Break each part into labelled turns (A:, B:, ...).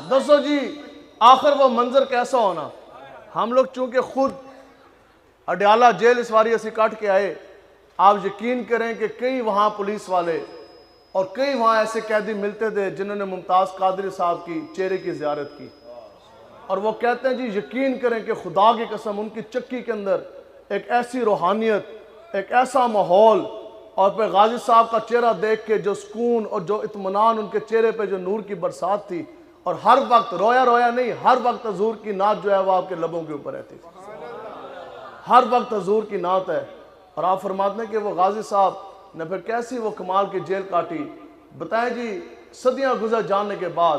A: دسو جی آخر وہ منظر کیسا ہونا. ہم لوگ چونکہ خود اڈیالہ جیل اس واری اسی کٹ کے آئے, آپ یقین کریں کہ کئی وہاں پولیس والے اور کئی وہاں ایسے قیدی ملتے تھے جنہوں نے ممتاز قادری صاحب کی چہرے کی زیارت کی, اور وہ کہتے ہیں جی یقین کریں کہ خدا کی قسم ان کی چکی کے اندر ایک ایسی روحانیت, ایک ایسا ماحول, اور پہ غازی صاحب کا چہرہ دیکھ کے جو سکون اور جو اطمینان ان کے چہرے پہ جو نور کی برسات تھی, اور ہر وقت رویا رویا نہیں, ہر وقت حضور کی نعت جو ہے وہ آپ کے لبوں کے اوپر رہتی, ہر وقت حضور کی نعت ہے. اور آپ فرماتے ہیں کہ وہ غازی صاحب نے پھر کیسی وہ کمال کی جیل کاٹی. بتائیں جی صدیاں گزر جانے کے بعد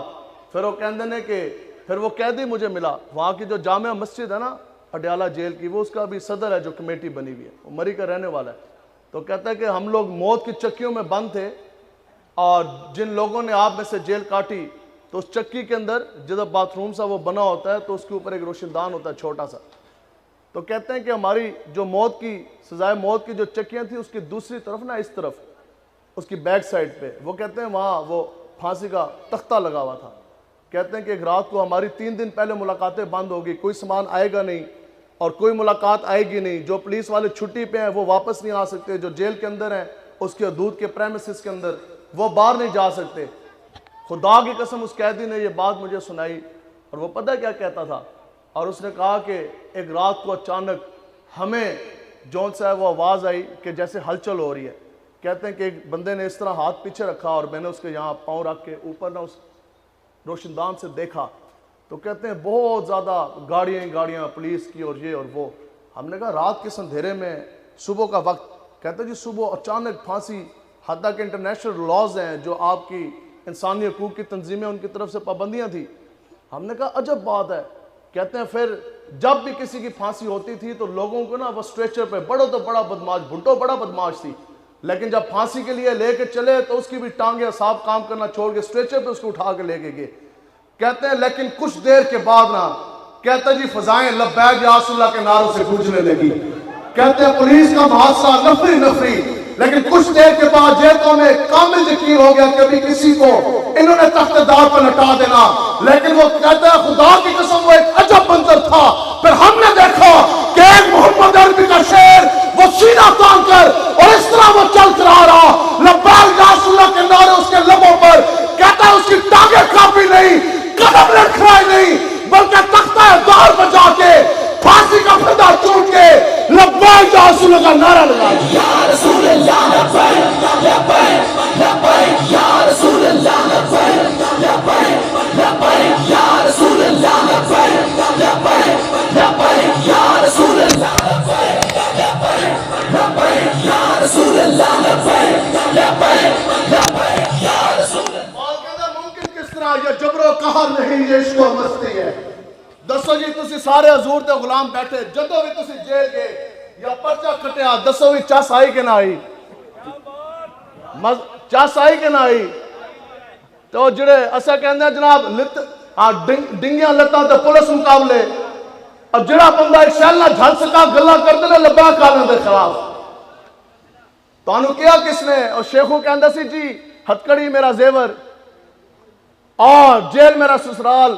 A: پھر وہ کہندے نے کہ پھر وہ قیدی مجھے ملا, وہاں کی جو جامع مسجد ہے نا اڈیالہ جیل کی, وہ اس کا بھی صدر ہے جو کمیٹی بنی ہوئی ہے, وہ مری کا رہنے والا ہے. تو کہتا ہے کہ ہم لوگ موت کی چکیوں میں بند تھے, اور جن لوگوں نے آپ میں سے جیل کاٹی تو اس چکی کے اندر جدھر باتھ روم سا وہ بنا ہوتا ہے تو اس کے اوپر ایک روشن دان ہوتا ہے چھوٹا سا. تو کہتے ہیں کہ ہماری جو موت کی سزائے موت کی جو چکیاں تھیں اس کی دوسری طرف نا, اس طرف اس کی بیک سائڈ پہ, وہ کہتے ہیں وہاں وہ پھانسی کا تختہ لگا ہوا تھا. کہتے ہیں کہ ایک رات کو ہماری 3 دن پہلے ملاقاتیں بند ہوگی, کوئی سامان آئے گا نہیں اور کوئی ملاقات آئے گی نہیں, جو پولیس والے چھٹی پہ ہیں وہ واپس نہیں آ سکتے, جو جیل کے اندر ہیں اس کے حدود کے پریمیسز کے اندر وہ باہر نہیں جا سکتے. خدا کی قسم اس قیدی نے یہ بات مجھے سنائی, اور وہ پتہ کیا کہتا تھا, اور اس نے کہا کہ ایک رات کو اچانک ہمیں جون سا ہے وہ آواز آئی کہ جیسے ہلچل ہو رہی ہے. کہتے ہیں کہ ایک بندے نے اس طرح ہاتھ پیچھے رکھا اور میں نے اس کے یہاں پاؤں رکھ کے اوپر نہ اس روشن دان سے دیکھا, تو کہتے ہیں بہت زیادہ گاڑیاں پولیس کی اور یہ اور وہ. ہم نے کہا رات کے اندھیرے میں صبح کا وقت, کہتے ہیں جی صبح اچانک پھانسی, حتیٰ کہ انٹرنیشنل لاز ہیں جو آپ کی انسانی حقوق کی تنظیمیں ان کی طرف سے پابندیاں تھیں. ہم نے کہا عجب بات ہے. کہتے ہیں پھر جب بھی کسی کی پھانسی ہوتی تھی تو لوگوں کو نا وہ اسٹریچر پہ, بڑوں تو بڑا بدماش, بھٹو بڑا بدماش تھی, لیکن جب پھانسی کے لیے لے کے چلے تو اس کی بھی ٹانگیں صاحب کام کرنا چھوڑ کے اسٹریچر پہ اس کو اٹھا کے لے کے گئے. کہتے ہیں لیکن کچھ دیر کے بعد نا, کہتے ہیں جی فضائیں لبیک یا رسول اللہ کے نعروں سے گونجنے لگی. کہتے ہیں پولیس کا محاصرہ نفری, لیکن کچھ دیر کے بعد جیتوں میں کامل یقین ہو گیا کہ ابھی کسی کو انہوں نے تخت دار پر لٹا دینا. لیکن وہ کہتا ہے خدا کی قسم وہ ایک عجب منظر تھا. پھر ہم نے دیکھا کہ ایک محمد عربی کا شعر وہ سینہ تان کر اور اس طرح وہ چل کر آ رہا, لبیک یا رسول اللہ کے نعرے اس کے لبوں پر. کہتا ہے اس کی ٹانگیں کافی نہیں, قدم لڑکھڑائے نہیں, بلکہ تختہ دار پر جا کے پھانسی کا پھندا چوٹ کے لبیک یا رسول اللہ کا نعرہ لگا. یا رسول اللہ لبیک لبیک لبیک یا رسول اللہ لبیک لبیک لبیک یا رسول اللہ لبیک لبیک لبیک یا رسول اللہ لبیک لبیک لبیک یا رسول اللہ لبیک لبیک لبیک یا رسول اللہ. اور کہتا ممکن کس طرح یہ جبر و قہر نہیں, یہ عشق و مستی ہے. دسو جی تسی سارے حضور تے غلام بیٹھے, جدو بھی تسی جیل گئے یا پرچہ کٹیا, دسو بھی چس آئی کہ نہ آئی, چس آئی کہ نہ آئی. تو جڑے اسا کہندے ہیں جناب ڈنگیاں لتاں تے پولیس مقابلے, اور جڑا بندہ ایک شیل نہ جھل سکا گلا کردے نے لبیک قانون دے خلاف. تانوں کیا کس نے؟ اور شیخو کہندا سی جی ہتکڑی میرا زیور اور جیل میرا سسرال.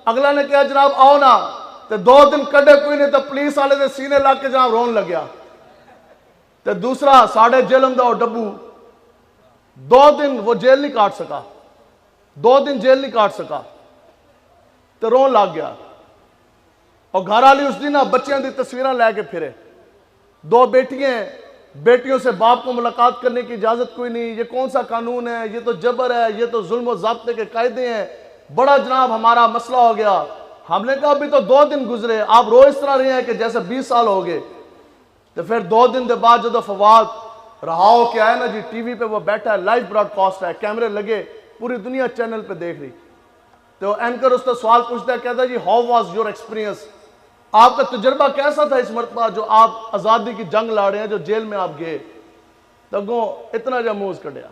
A: اگلا نے کہا جناب آؤ نا, تے 2 دن کڈے کوئی نہیں, تو پولیس والے دے سینے لگ کے جناب رون لگیا. تے دوسرا ساڑھے جیلم دا ڈبو 2 دن وہ جیل نہیں کاٹ سکا, 2 دن جیل نہیں کاٹ سکا, تے رون لگ گیا. اور گھر والی اس دن بچیاں دی تصویراں لے کے پھرے, 2 بیٹیاں, بیٹیوں سے باپ کو ملاقات کرنے کی اجازت کوئی نہیں. یہ کون سا قانون ہے, یہ تو جبر ہے, یہ تو ظلم و ضابطے کے قاعدے ہیں. بڑا جناب ہمارا مسئلہ ہو گیا. ہم نے کہا ابھی تو 2 دن گزرے, آپ رو اس طرح رہے ہیں کہ جیسے 20 سال ہو گئے. تو پھر 2 دن دے بعد جدو فواد رہا ہو کے آئے نا جی, ٹی وی پہ وہ بیٹھا ہے, لائیو براڈ کاسٹ ہے, کیمرے لگے, پوری دنیا چینل پہ دیکھ رہی. تو اینکر اس سے سوال پوچھتا ہے, کہتا ہے جی ہاؤ واز یور ایکسپیرینس, آپ کا تجربہ کیسا تھا اس مرتبہ جو آپ آزادی کی جنگ لڑ رہے ہیں, جو جیل میں آپ گئے. تو گو اتنا جا موز کٹیا,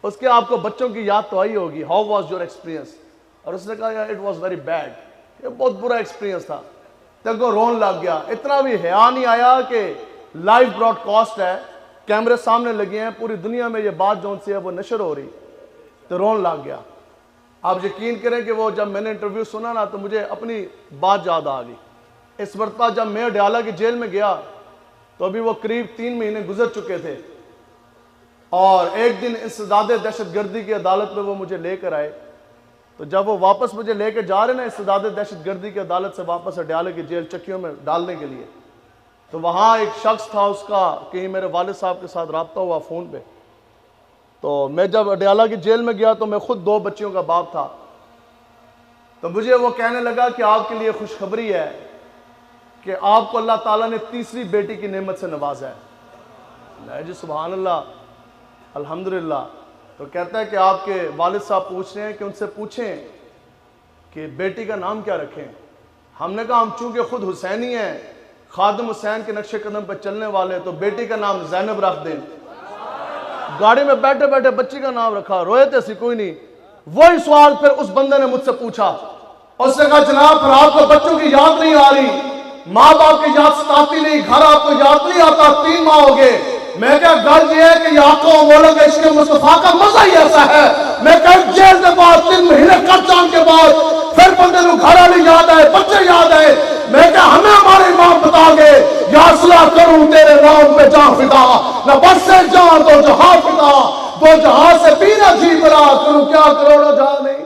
A: اس کے آپ کو بچوں کی یاد تو آئی ہوگی, ہاؤ واز یور ایکسپیرینس. اور اس نے کہا اٹ واز ویری بیڈ, یہ بہت برا ایکسپیرینس تھا. تو گو رون لگ گیا. اتنا بھی حیا نہیں آیا کہ لائیو براڈ کاسٹ ہے, کیمرے سامنے لگے ہیں, پوری دنیا میں یہ بات جون سی ہے وہ نشر ہو رہی, تو رون لگ گیا. آپ یقین کریں کہ وہ جب میں نے انٹرویو سنا نا تو مجھے اپنی بات یاد آ گئی. اس مرتبہ جب میں اڈیالہ کی جیل میں گیا تو ابھی وہ قریب 3 مہینے گزر چکے تھے, اور ایک دن استداد دہشت گردی کی عدالت میں وہ مجھے لے کر آئے. تو جب وہ واپس مجھے لے کے جا رہے نا استداد دہشت گردی کی عدالت سے واپس اڈیالہ کی جیل چکیوں میں ڈالنے کے لیے, تو وہاں ایک شخص تھا, اس کا کہیں میرے والد صاحب کے ساتھ رابطہ ہوا فون پہ. تو میں جب اڈیالہ کی جیل میں گیا تو میں خود 2 بچیوں کا باپ تھا. تو مجھے وہ کہنے لگا کہ آپ کے لیے خوشخبری ہے کہ آپ کو اللہ تعالیٰ نے 3ری بیٹی کی نعمت سے نوازا ہے. میں جی سبحان اللہ, الحمدللہ. تو کہتا ہے کہ آپ کے والد صاحب پوچھ رہے ہیں کہ ان سے پوچھیں کہ بیٹی کا نام کیا رکھیں. ہم نے کہا ہم چونکہ خود حسینی ہیں, خادم حسین کے نقش قدم پہ چلنے والے, تو بیٹی کا نام زینب رکھ دیں. گاڑی میں بیٹھے بیٹھے بچی کا نام رکھا, روئے تھے اسی کوئی نہیں. وہی سوال پھر اس بندے نے مجھ سے پوچھا, اس نے کہا جناب پھر آپ کو بچوں کی یاد نہیں آ رہی, ماں باپ کی یاد ستاتی نہیں, گھر آپ کو یاد نہیں آتا, 3 ماہ ہو گئے. میں کہا گھر یہ ہے کہ یعقوب و مولد عشق مصطفیٰ کا مزہ ہی ایسا ہے. میں کہا جیل کے بعد 3 مہینے کٹ جان کے بعد پھر بندے کو گھر والی یاد آئے, بچے یاد آئے. میں کہا ہمیں ہمارے امام بتا گے, یا صلاح کروں تیرے نام پہ جان فدا, نہ بس سے جان تو جہاں فدا, 2 جہاں سے بھی نہ جی بلا کروں, کیا کروڑوں جہاں نہیں.